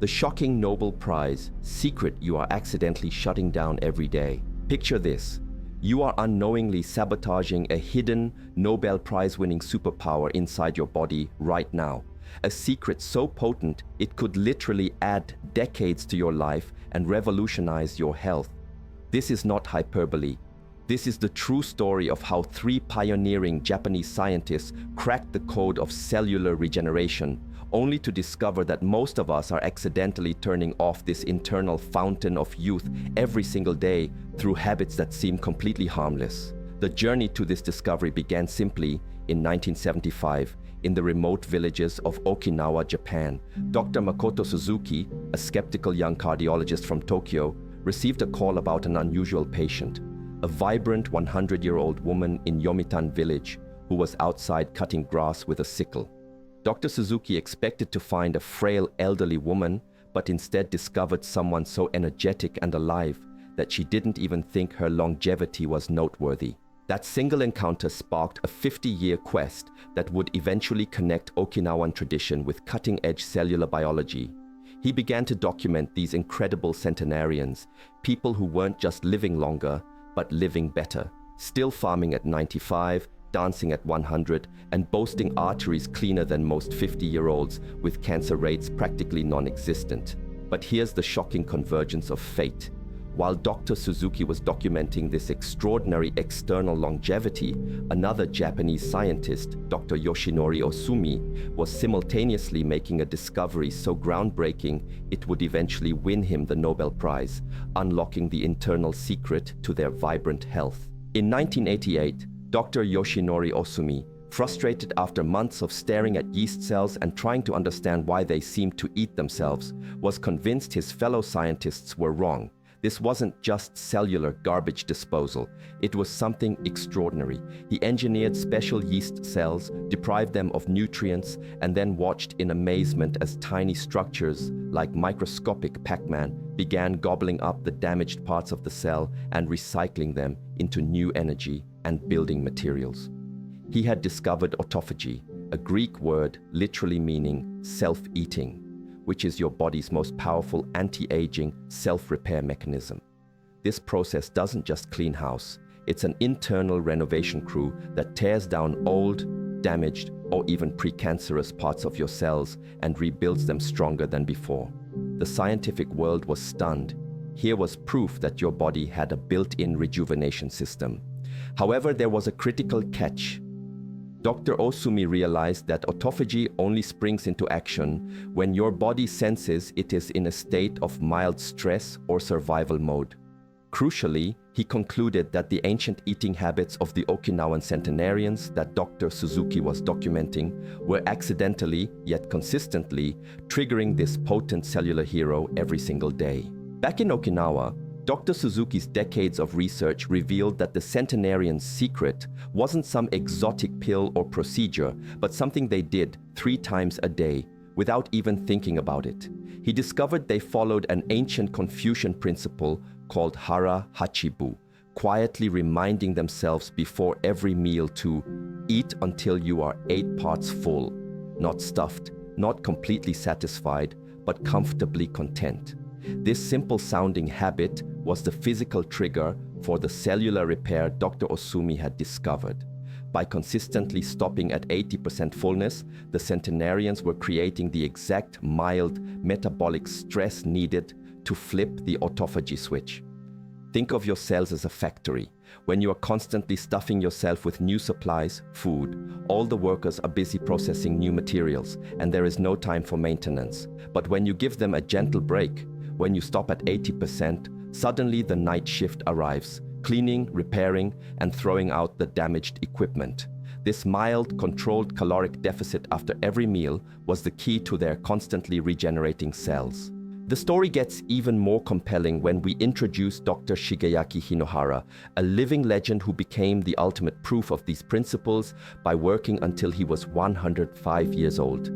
The shocking Nobel Prize secret you are accidentally shutting down every day. Picture this. You are unknowingly sabotaging a hidden Nobel Prize-winning superpower inside your body right now. A secret so potent it could literally add decades to your life and revolutionize your health. This is not hyperbole. This is the true story of how 3 pioneering Japanese scientists cracked the code of cellular regeneration, only to discover that most of us are accidentally turning off this internal fountain of youth every single day through habits that seem completely harmless. The journey to this discovery began simply in 1975 in the remote villages of Okinawa, Japan. Dr. Makoto Suzuki, a skeptical young cardiologist from Tokyo, received a call about an unusual patient, a vibrant 100-year-old woman in Yomitan village who was outside cutting grass with a sickle. Dr. Suzuki expected to find a frail elderly woman, but instead discovered someone so energetic and alive that she didn't even think her longevity was noteworthy. That single encounter sparked a 50-year quest that would eventually connect Okinawan tradition with cutting-edge cellular biology. He began to document these incredible centenarians, people who weren't just living longer, but living better, still farming at 95, dancing at 100, and boasting arteries cleaner than most 50-year-olds with cancer rates practically non-existent. But here's the shocking convergence of fate. While Dr. Suzuki was documenting this extraordinary external longevity, another Japanese scientist, Dr. Yoshinori Ohsumi, was simultaneously making a discovery so groundbreaking it would eventually win him the Nobel Prize, unlocking the internal secret to their vibrant health. In 1988, Dr. Yoshinori Ohsumi, frustrated after months of staring at yeast cells and trying to understand why they seemed to eat themselves, was convinced his fellow scientists were wrong. This wasn't just cellular garbage disposal, it was something extraordinary. He engineered special yeast cells, deprived them of nutrients, and then watched in amazement as tiny structures, like microscopic Pac-Man, began gobbling up the damaged parts of the cell and recycling them into new energy and building materials. He had discovered autophagy, a Greek word literally meaning self-eating, which is your body's most powerful anti-aging self-repair mechanism. This process doesn't just clean house, it's an internal renovation crew that tears down old, damaged, or even precancerous parts of your cells and rebuilds them stronger than before. The scientific world was stunned. Here was proof that your body had a built-in rejuvenation system. However, there was a critical catch. Dr. Ohsumi realized that autophagy only springs into action when your body senses it is in a state of mild stress or survival mode. Crucially, he concluded that the ancient eating habits of the Okinawan centenarians that Dr. Suzuki was documenting were accidentally, yet consistently, triggering this potent cellular hero every single day. Back in Okinawa, Dr. Suzuki's decades of research revealed that the centenarians' secret wasn't some exotic pill or procedure, but something they did 3 times a day, without even thinking about it. He discovered they followed an ancient Confucian principle called hara hachibu, quietly reminding themselves before every meal to eat until you are 8 parts full, not stuffed, not completely satisfied, but comfortably content. This simple-sounding habit was the physical trigger for the cellular repair Dr. Ohsumi had discovered. By consistently stopping at 80% fullness, the centenarians were creating the exact mild metabolic stress needed to flip the autophagy switch. Think of your cells as a factory. When you are constantly stuffing yourself with new supplies, food, all the workers are busy processing new materials, and there is no time for maintenance. But when you give them a gentle break, when you stop at 80%, suddenly the night shift arrives, cleaning, repairing, and throwing out the damaged equipment. This mild, controlled caloric deficit after every meal was the key to their constantly regenerating cells. The story gets even more compelling when we introduce Dr. Shigeyaki Hinohara, a living legend who became the ultimate proof of these principles by working until he was 105 years old.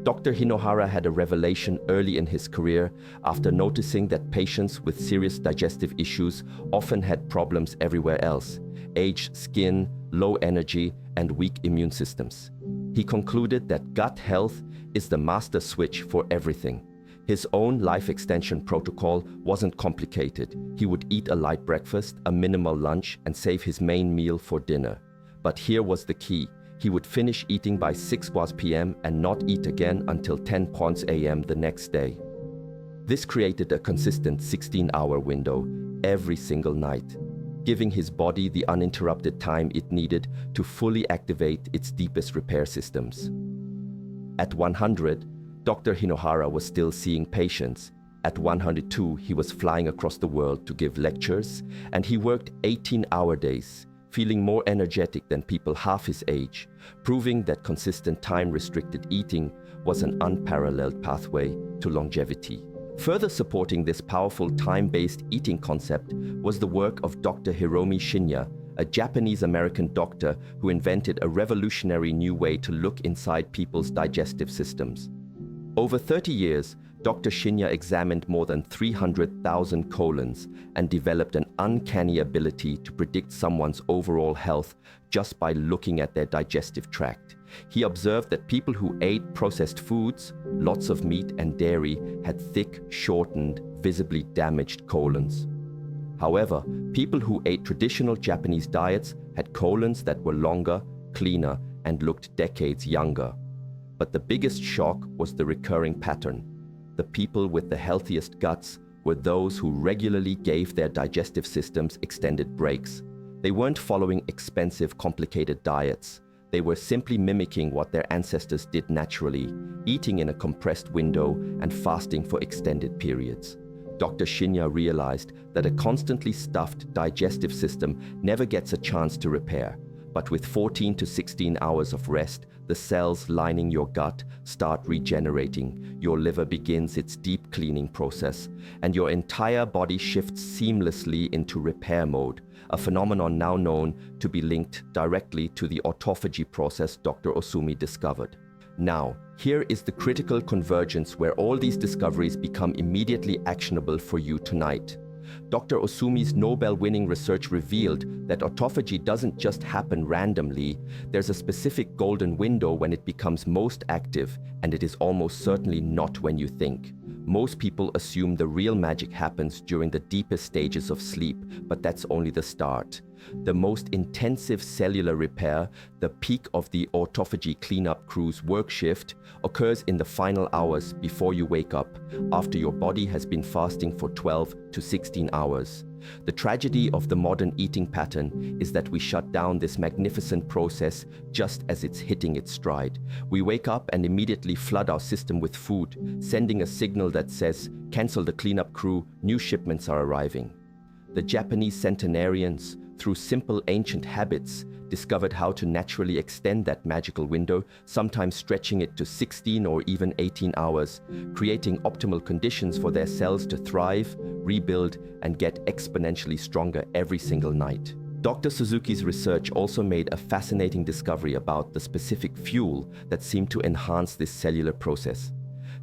Dr. Hinohara had a revelation early in his career after noticing that patients with serious digestive issues often had problems everywhere else: aged skin, low energy, and weak immune systems. He concluded that gut health is the master switch for everything. His own life extension protocol wasn't complicated. He would eat a light breakfast, a minimal lunch, and save his main meal for dinner. But here was the key. He would finish eating by 6 p.m. and not eat again until 10 a.m. the next day. This created a consistent 16-hour window every single night, giving his body the uninterrupted time it needed to fully activate its deepest repair systems. At 100, Dr. Hinohara was still seeing patients. At 102, he was flying across the world to give lectures, and he worked 18-hour days, feeling more energetic than people half his age, proving that consistent time-restricted eating was an unparalleled pathway to longevity. Further supporting this powerful time-based eating concept was the work of Dr. Hiromi Shinya, a Japanese-American doctor who invented a revolutionary new way to look inside people's digestive systems. Over 30 years, Dr. Shinya examined more than 300,000 colons and developed an uncanny ability to predict someone's overall health just by looking at their digestive tract. He observed that people who ate processed foods, lots of meat and dairy, had thick, shortened, visibly damaged colons. However, people who ate traditional Japanese diets had colons that were longer, cleaner, and looked decades younger. But the biggest shock was the recurring pattern. The people with the healthiest guts were those who regularly gave their digestive systems extended breaks. They weren't following expensive, complicated diets. They were simply mimicking what their ancestors did naturally, eating in a compressed window and fasting for extended periods. Dr. Shinya realized that a constantly stuffed digestive system never gets a chance to repair. But with 14 to 16 hours of rest, the cells lining your gut start regenerating, your liver begins its deep cleaning process, and your entire body shifts seamlessly into repair mode, a phenomenon now known to be linked directly to the autophagy process Dr. Osumi discovered. Now, here is the critical convergence where all these discoveries become immediately actionable for you tonight. Dr. Osumi's Nobel-winning research revealed that autophagy doesn't just happen randomly. There's a specific golden window when it becomes most active, and it is almost certainly not when you think. Most people assume the real magic happens during the deepest stages of sleep, but that's only the start. The most intensive cellular repair, the peak of the autophagy cleanup crew's work shift, occurs in the final hours before you wake up, after your body has been fasting for 12 to 16 hours. The tragedy of the modern eating pattern is that we shut down this magnificent process just as it's hitting its stride. We wake up and immediately flood our system with food, sending a signal that says, "Cancel the cleanup crew, new shipments are arriving." The Japanese centenarians, through simple ancient habits, discovered how to naturally extend that magical window, sometimes stretching it to 16 or even 18 hours, creating optimal conditions for their cells to thrive, rebuild, and get exponentially stronger every single night. Dr. Suzuki's research also made a fascinating discovery about the specific fuel that seemed to enhance this cellular process.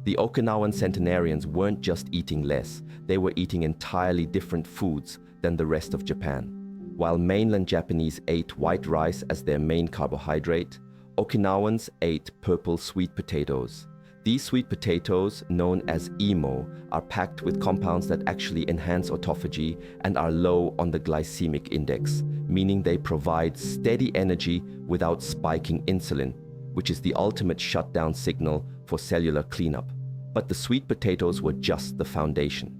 The Okinawan centenarians weren't just eating less, they were eating entirely different foods than the rest of Japan. While mainland Japanese ate white rice as their main carbohydrate, Okinawans ate purple sweet potatoes. These sweet potatoes, known as imo, are packed with compounds that actually enhance autophagy and are low on the glycemic index, meaning they provide steady energy without spiking insulin, which is the ultimate shutdown signal for cellular cleanup. But the sweet potatoes were just the foundation.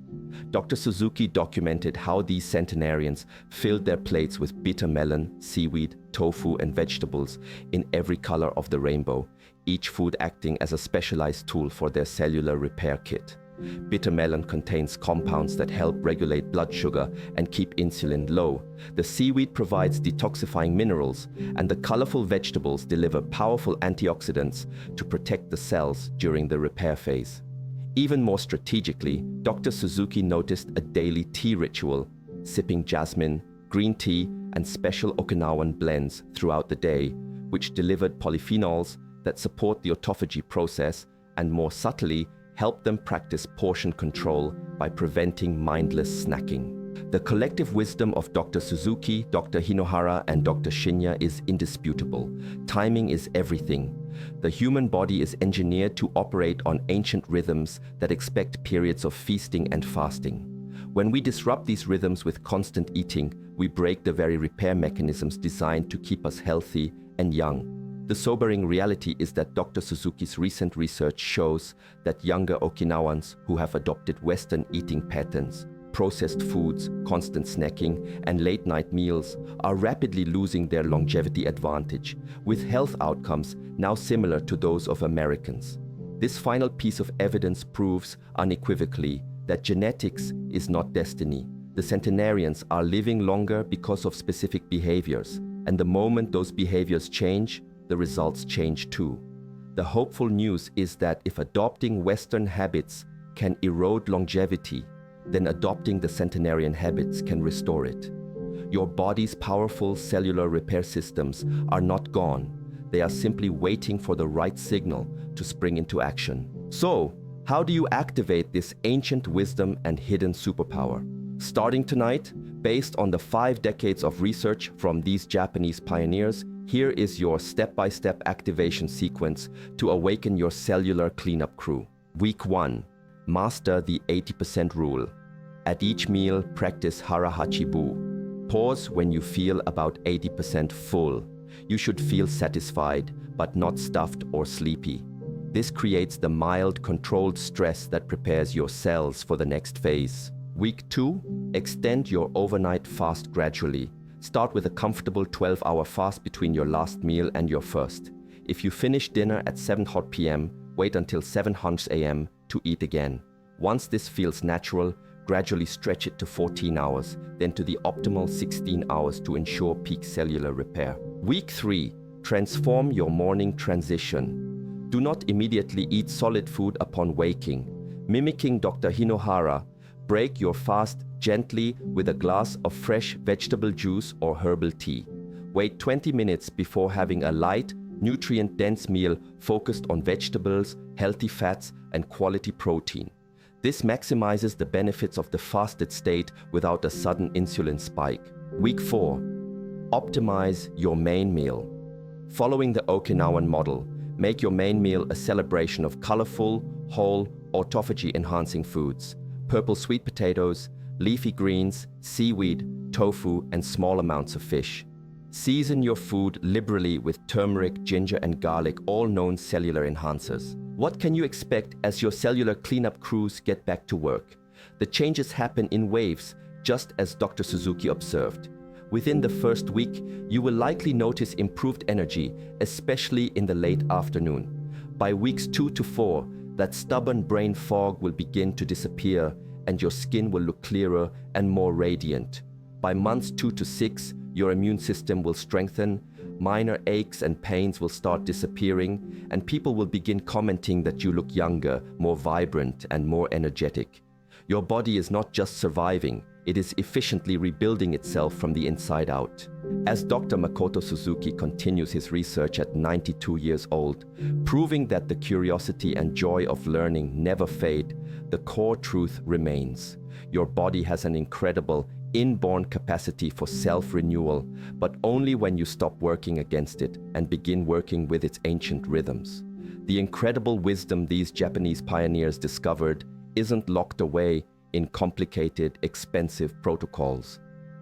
Dr. Suzuki documented how these centenarians filled their plates with bitter melon, seaweed, tofu, and vegetables in every color of the rainbow, each food acting as a specialized tool for their cellular repair kit. Bitter melon contains compounds that help regulate blood sugar and keep insulin low. The seaweed provides detoxifying minerals, and the colorful vegetables deliver powerful antioxidants to protect the cells during the repair phase. Even more strategically, Dr. Suzuki noticed a daily tea ritual, sipping jasmine, green tea, and special Okinawan blends throughout the day, which delivered polyphenols that support the autophagy process and more subtly help them practice portion control by preventing mindless snacking. The collective wisdom of Dr. Suzuki, Dr. Hinohara, and Dr. Shinya is indisputable. Timing is everything. The human body is engineered to operate on ancient rhythms that expect periods of feasting and fasting. When we disrupt these rhythms with constant eating, we break the very repair mechanisms designed to keep us healthy and young. The sobering reality is that Dr. Suzuki's recent research shows that younger Okinawans who have adopted Western eating patterns, processed foods, constant snacking, and late-night meals are rapidly losing their longevity advantage, with health outcomes now similar to those of Americans. This final piece of evidence proves unequivocally that genetics is not destiny. The centenarians are living longer because of specific behaviors, and the moment those behaviors change, the results change too. The hopeful news is that if adopting Western habits can erode longevity, then adopting the centenarian habits can restore it. Your body's powerful cellular repair systems are not gone. They are simply waiting for the right signal to spring into action. So, how do you activate this ancient wisdom and hidden superpower? Starting tonight, based on the 5 decades of research from these Japanese pioneers, here is your step-by-step activation sequence to awaken your cellular cleanup crew. Week 1. Master the 80% rule. At each meal, practice Hara Hachibu. Pause when you feel about 80% full. You should feel satisfied, but not stuffed or sleepy. This creates the mild, controlled stress that prepares your cells for the next phase. Week 2. Extend your overnight fast gradually. Start with a comfortable 12-hour fast between your last meal and your first. If you finish dinner at 7 hot p.m., wait until 7 hunch a.m. to eat again. Once this feels natural, gradually stretch it to 14 hours, then to the optimal 16 hours to ensure peak cellular repair. Week 3. Transform your morning transition. Do not immediately eat solid food upon waking. Mimicking Dr. Hinohara, break your fast gently with a glass of fresh vegetable juice or herbal tea. Wait 20 minutes before having a light, nutrient-dense meal focused on vegetables, healthy fats, and quality protein. This maximizes the benefits of the fasted state without a sudden insulin spike. Week 4. Optimize your main meal. Following the Okinawan model, make your main meal a celebration of colorful, whole, autophagy-enhancing foods. Purple sweet potatoes, leafy greens, seaweed, tofu, and small amounts of fish. Season your food liberally with turmeric, ginger, and garlic, all known cellular enhancers. What can you expect as your cellular cleanup crews get back to work? The changes happen in waves, just as Dr. Suzuki observed. Within the first week, you will likely notice improved energy, especially in the late afternoon. By weeks 2 to 4, that stubborn brain fog will begin to disappear and your skin will look clearer and more radiant. By months 2 to 6, your immune system will strengthen, minor aches and pains will start disappearing, and people will begin commenting that you look younger, more vibrant, and more energetic. Your body is not just surviving, it is efficiently rebuilding itself from the inside out. As Dr. Makoto Suzuki continues his research at 92 years old, proving that the curiosity and joy of learning never fade, the core truth remains. Your body has an incredible, inborn capacity for self-renewal, but only when you stop working against it and begin working with its ancient rhythms. The incredible wisdom these Japanese pioneers discovered isn't locked away in complicated, expensive protocols.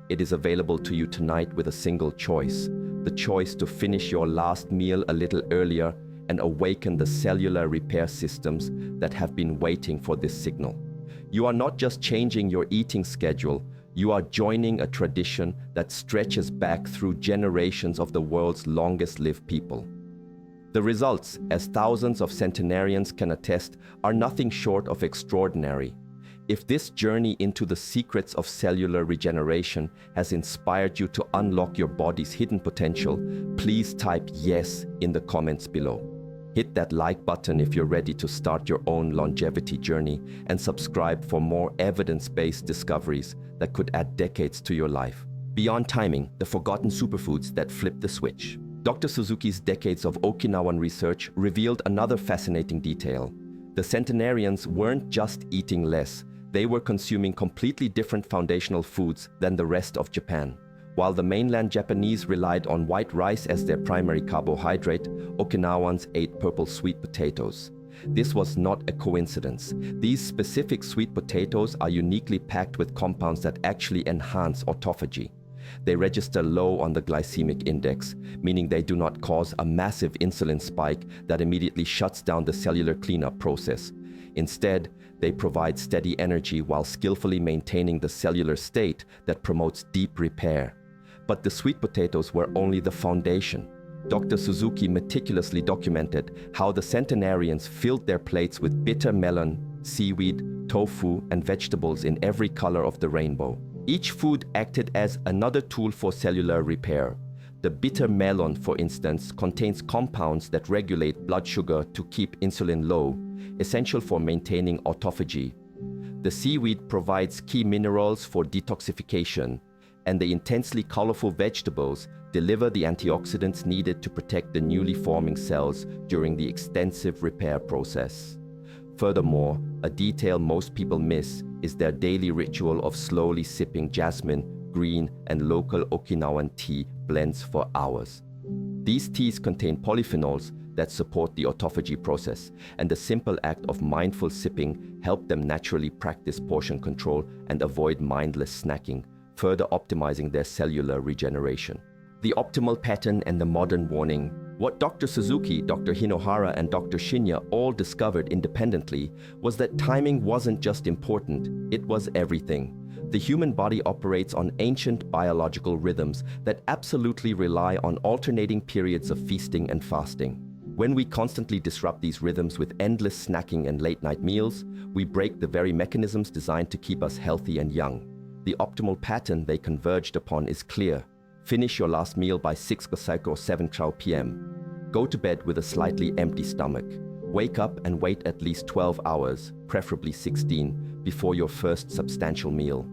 It is available to you tonight with a single choice: the choice to finish your last meal a little earlier and awaken the cellular repair systems that have been waiting for this signal. You are not just changing your eating schedule, you are joining a tradition that stretches back through generations of the world's longest-lived people. The results, as thousands of centenarians can attest, are nothing short of extraordinary. If this journey into the secrets of cellular regeneration has inspired you to unlock your body's hidden potential, please type yes in the comments below. Hit that like button if you're ready to start your own longevity journey, and subscribe for more evidence-based discoveries that could add decades to your life. Beyond timing, the forgotten superfoods that flip the switch. Dr. Suzuki's decades of Okinawan research revealed another fascinating detail. The centenarians weren't just eating less, they were consuming completely different foundational foods than the rest of Japan. While the mainland Japanese relied on white rice as their primary carbohydrate, Okinawans ate purple sweet potatoes. This was not a coincidence. These specific sweet potatoes are uniquely packed with compounds that actually enhance autophagy. They register low on the glycemic index, meaning they do not cause a massive insulin spike that immediately shuts down the cellular cleanup process. Instead, they provide steady energy while skillfully maintaining the cellular state that promotes deep repair. But the sweet potatoes were only the foundation. Dr. Suzuki meticulously documented how the centenarians filled their plates with bitter melon, seaweed, tofu, and vegetables in every color of the rainbow. Each food acted as another tool for cellular repair. The bitter melon, for instance, contains compounds that regulate blood sugar to keep insulin low, essential for maintaining autophagy. The seaweed provides key minerals for detoxification, and the intensely colorful vegetables deliver the antioxidants needed to protect the newly forming cells during the extensive repair process. Furthermore, a detail most people miss is their daily ritual of slowly sipping jasmine, green, and local Okinawan tea blends for hours. These teas contain polyphenols that support the autophagy process, and the simple act of mindful sipping helped them naturally practice portion control and avoid mindless snacking, further optimizing their cellular regeneration. The optimal pattern and the modern warning. What Dr. Suzuki, Dr. Hinohara, and Dr. Shinya all discovered independently was that timing wasn't just important, it was everything. The human body operates on ancient biological rhythms that absolutely rely on alternating periods of feasting and fasting. When we constantly disrupt these rhythms with endless snacking and late-night meals, we break the very mechanisms designed to keep us healthy and young. The optimal pattern they converged upon is clear. Finish your last meal by 6 or 7 p.m. Go to bed with a slightly empty stomach. Wake up and wait at least 12 hours, preferably 16, before your first substantial meal.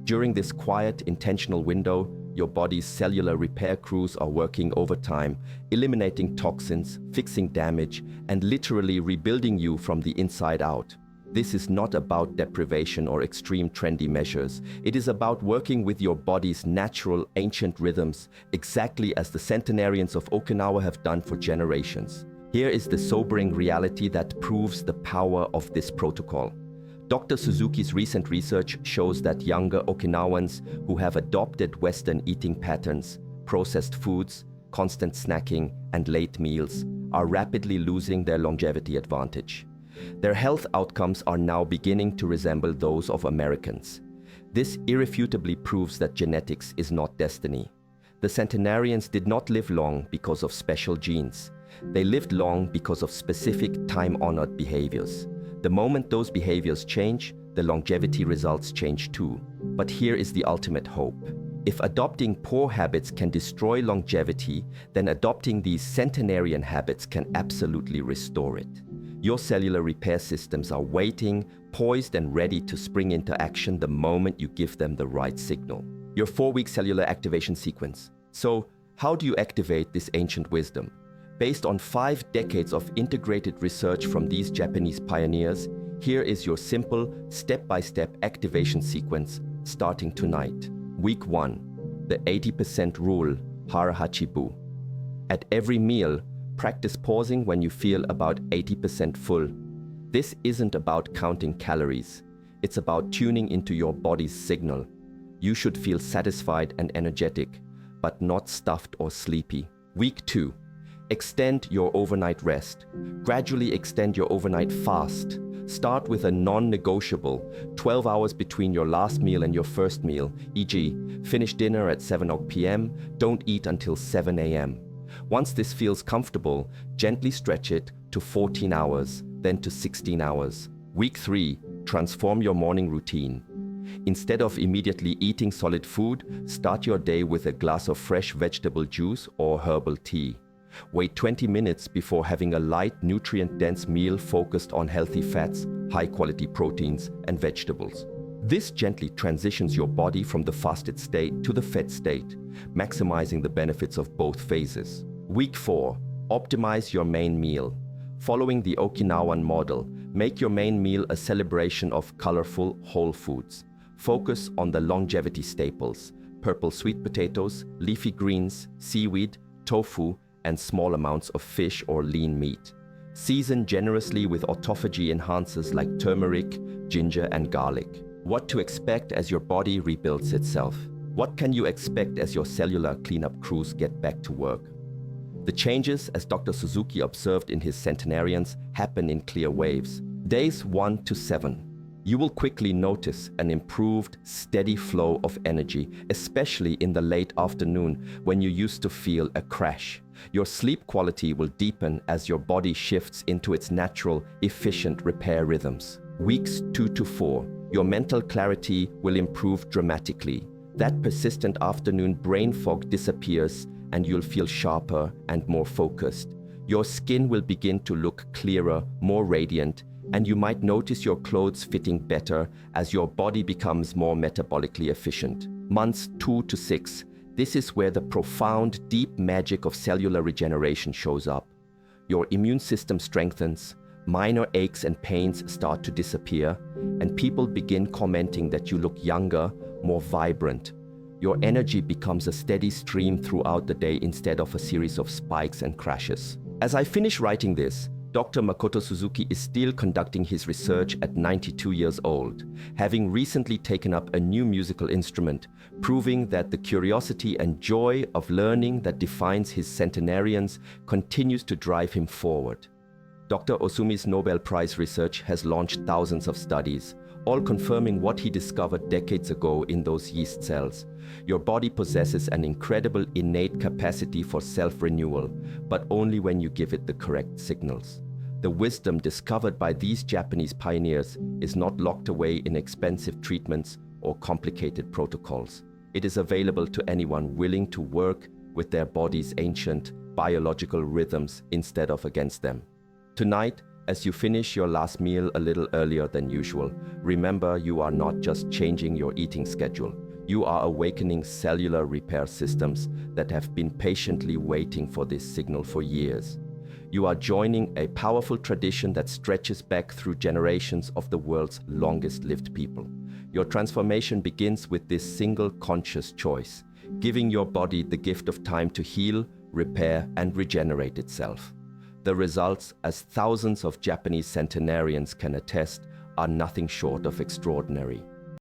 During this quiet, intentional window, your body's cellular repair crews are working overtime, eliminating toxins, fixing damage, and literally rebuilding you from the inside out. This is not about deprivation or extreme trendy measures. It is about working with your body's natural ancient rhythms, exactly as the centenarians of Okinawa have done for generations. Here is the sobering reality that proves the power of this protocol. Dr. Suzuki's recent research shows that younger Okinawans who have adopted Western eating patterns, processed foods, constant snacking, and late meals are rapidly losing their longevity advantage. Their health outcomes are now beginning to resemble those of Americans. This irrefutably proves that genetics is not destiny. The centenarians did not live long because of special genes. They lived long because of specific time-honored behaviors. The moment those behaviors change, the longevity results change too. But here is the ultimate hope. If adopting poor habits can destroy longevity, then adopting these centenarian habits can absolutely restore it. Your cellular repair systems are waiting, poised and ready to spring into action the moment you give them the right signal. Your 4-week cellular activation sequence. So, how do you activate this ancient wisdom? Based on 5 decades of integrated research from these Japanese pioneers, here is your simple, step-by-step activation sequence starting tonight. Week 1. The 80% rule, Hara Hachibu. At every meal, practice pausing when you feel about 80% full. This isn't about counting calories. It's about tuning into your body's signal. You should feel satisfied and energetic, but not stuffed or sleepy. Week 2. Extend your overnight rest. Gradually extend your overnight fast. Start with a non-negotiable, 12 hours between your last meal and your first meal, e.g., finish dinner at 7 p.m., don't eat until 7 a.m. Once this feels comfortable, gently stretch it to 14 hours, then to 16 hours. Week 3, transform your morning routine. Instead of immediately eating solid food, start your day with a glass of fresh vegetable juice or herbal tea. Wait 20 minutes before having a light, nutrient-dense meal focused on healthy fats, high-quality proteins, and vegetables. This gently transitions your body from the fasted state to the fed state, maximizing the benefits of both phases. Week 4. Optimize your main meal. Following the Okinawan model, make your main meal a celebration of colorful whole foods. Focus on the longevity staples, purple sweet potatoes, leafy greens, seaweed, tofu, and small amounts of fish or lean meat. Season generously with autophagy enhancers like turmeric, ginger, and garlic. What to expect as your body rebuilds itself. What can you expect as your cellular cleanup crews get back to work? The changes, as Dr. Suzuki observed in his centenarians, happen in clear waves. Days 1 to 7. You will quickly notice an improved, steady flow of energy, especially in the late afternoon when you used to feel a crash. Your sleep quality will deepen as your body shifts into its natural, efficient repair rhythms. Weeks 2 to 4. Your mental clarity will improve dramatically. That persistent afternoon brain fog disappears and you'll feel sharper and more focused. Your skin will begin to look clearer, more radiant, and you might notice your clothes fitting better as your body becomes more metabolically efficient. Months 2 to 6. This is where the profound, deep magic of cellular regeneration shows up. Your immune system strengthens, minor aches and pains start to disappear, and people begin commenting that you look younger, more vibrant. Your energy becomes a steady stream throughout the day instead of a series of spikes and crashes. As I finish writing this, Dr. Makoto Suzuki is still conducting his research at 92 years old, having recently taken up a new musical instrument, proving that the curiosity and joy of learning that defines his centenarians continues to drive him forward. Dr. Osumi's Nobel Prize research has launched thousands of studies, all confirming what he discovered decades ago in those yeast cells. Your body possesses an incredible innate capacity for self-renewal, but only when you give it the correct signals. The wisdom discovered by these Japanese pioneers is not locked away in expensive treatments or complicated protocols. It is available to anyone willing to work with their body's ancient biological rhythms instead of against them. Tonight, as you finish your last meal a little earlier than usual, remember you are not just changing your eating schedule. You are awakening cellular repair systems that have been patiently waiting for this signal for years. You are joining a powerful tradition that stretches back through generations of the world's longest-lived people. Your transformation begins with this single conscious choice, giving your body the gift of time to heal, repair, and regenerate itself. The results, as thousands of Japanese centenarians can attest, are nothing short of extraordinary.